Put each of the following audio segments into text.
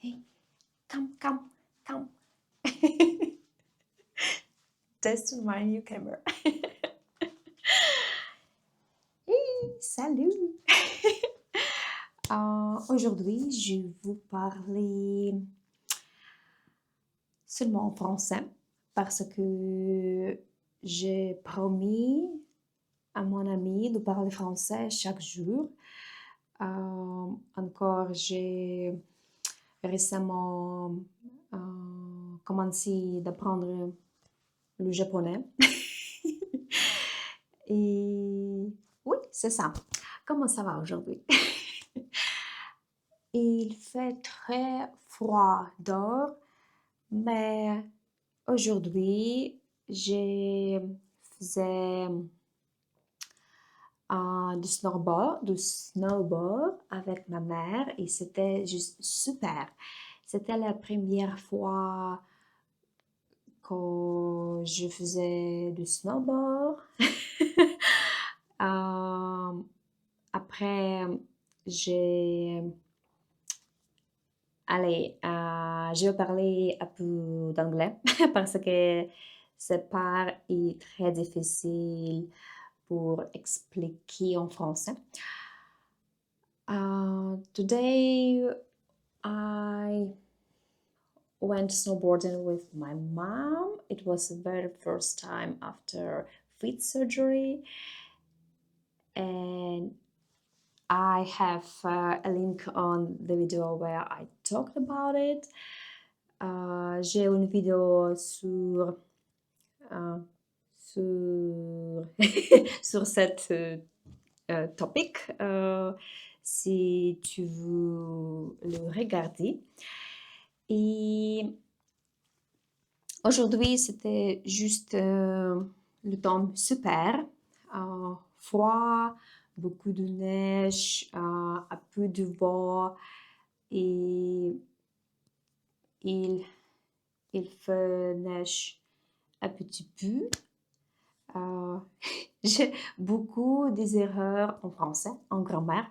Hey, come. Test my new camera. Hey, salut! Aujourd'hui, je vais vous parler seulement en français parce que j'ai promis à mon ami de parler français chaque jour. Encore, j'ai récemment commencé d'apprendre le japonais. Et oui, c'est ça. Comment ça va aujourd'hui? Il fait très froid dehors, mais aujourd'hui, j'ai faisais du snowboard avec ma mère et c'était juste super. C'était la première fois que je faisais du snowboard. Après, j'ai je vais parler un peu d'anglais parce que cette part est très difficile pour expliquer en français. Today, I went snowboarding with my mom. It was the very first time after feet surgery, and I have a link on the video where I talked about it. J'ai une vidéo sur, sur cette topic si tu veux le regarder. Et aujourd'hui, c'était juste le temps super, froid, beaucoup de neige, un peu de vent et il fait neige un petit peu. J'ai beaucoup des erreurs en français, en grammaire,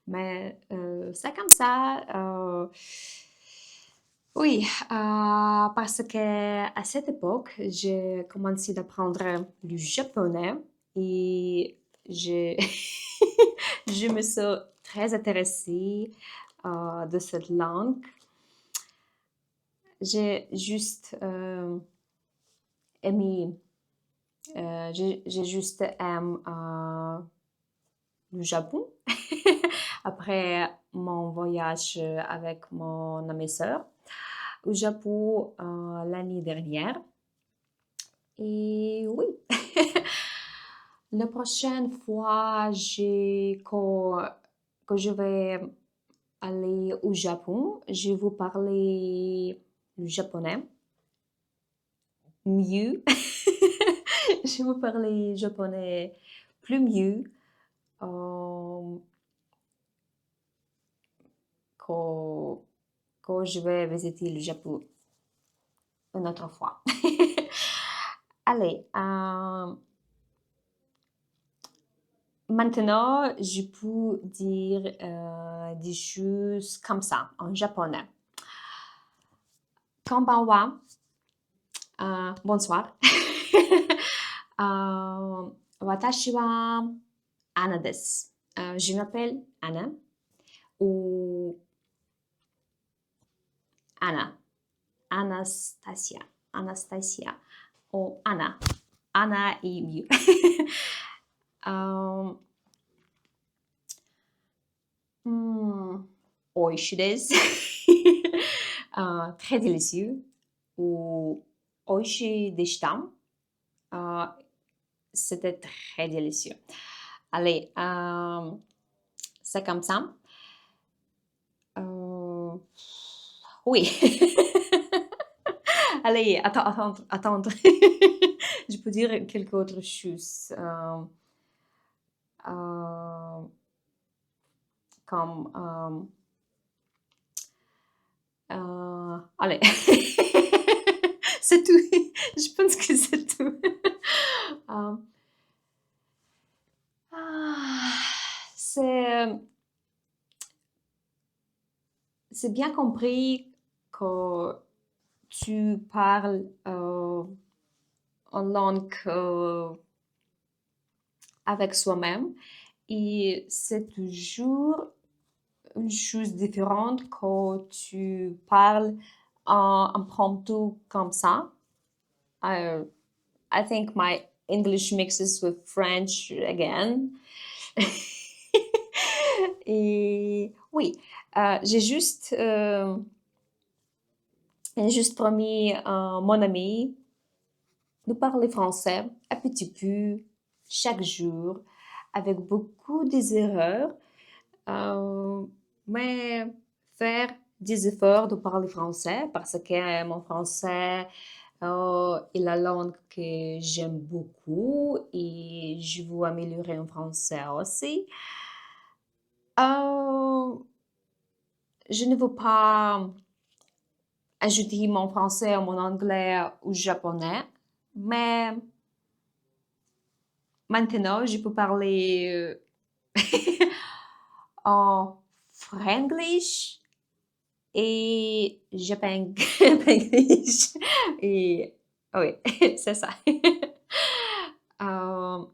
mais c'est comme ça. Oui, parce que à cette époque, j'ai commencé d'apprendre le japonais et je, je me suis très intéressée de cette langue. J'ai juste aimé, j'ai juste aimé le Japon après mon voyage avec mon amie sœur au Japon l'année dernière. Et oui, la prochaine fois que je vais aller au Japon, je vais vous parler le japonais mieux. Je vais vous parler japonais plus mieux quand je vais visiter le Japon une autre fois. Allez, maintenant, je peux dire des choses comme ça en japonais. Konbanwa, bonsoir. Watashi wa Anna desu. Je m'appelle Anna ou Anna, Anastasia ou Anna. Anna est mieux. Oishi desu. Très délicieux. Ou oishi deshita. C'était très délicieux. Allez, c'est comme ça. Oui. Allez, attendre. Je peux dire quelque autre chose. Comme... allez. C'est tout. Je pense que c'est tout. C'est bien compris que tu parles en langue avec soi-même et c'est toujours une chose différente quand tu parles en impromptu comme ça. I, I think my English mixes with French again. Et oui, j'ai juste promis à mon ami de parler français un petit peu chaque jour avec beaucoup des erreurs, euh, mais faire des efforts de parler français parce que mon français est la langue que j'aime beaucoup et je veux améliorer en français aussi. Euh, je ne veux pas ajouter mon français ou mon anglais ou japonais, mais maintenant je peux parler en franglish et japanglish. Et oui, c'est ça. Um,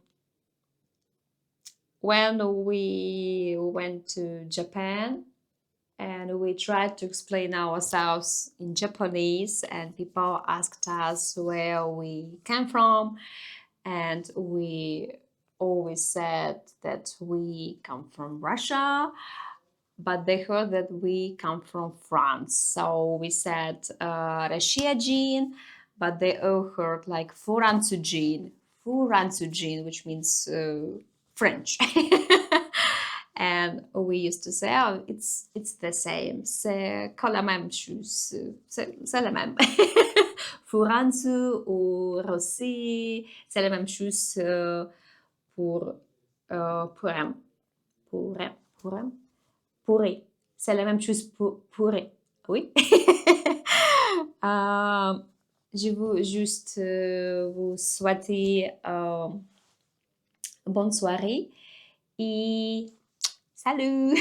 when we went to Japan and we tried to explain ourselves in Japanese, and people asked us where we came from, and we always said that we come from Russia, but they heard that we come from France. So we said Russia Jean, but they all heard like Furansujin, Furansujin, which means French. And we used to say, oh, it's the same, c'est que la même chose, c'est la même. Furansu ou Rossi, c'est la même chose pour pourem, pourem, pourem, pourri. C'est la même chose pour pourri. Oui. Euh, je veux juste vous souhaiter bonne soirée et salut!